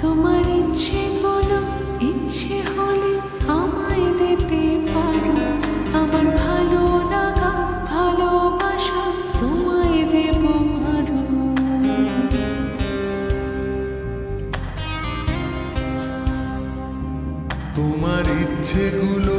তোমার ইচ্ছে বলো, ইচ্ছে হলে আমায় দিতে পারো। আমার ভালো লাগা ভালোবাসা তোমায় দেব আরো। তোমার ইচ্ছেগুলো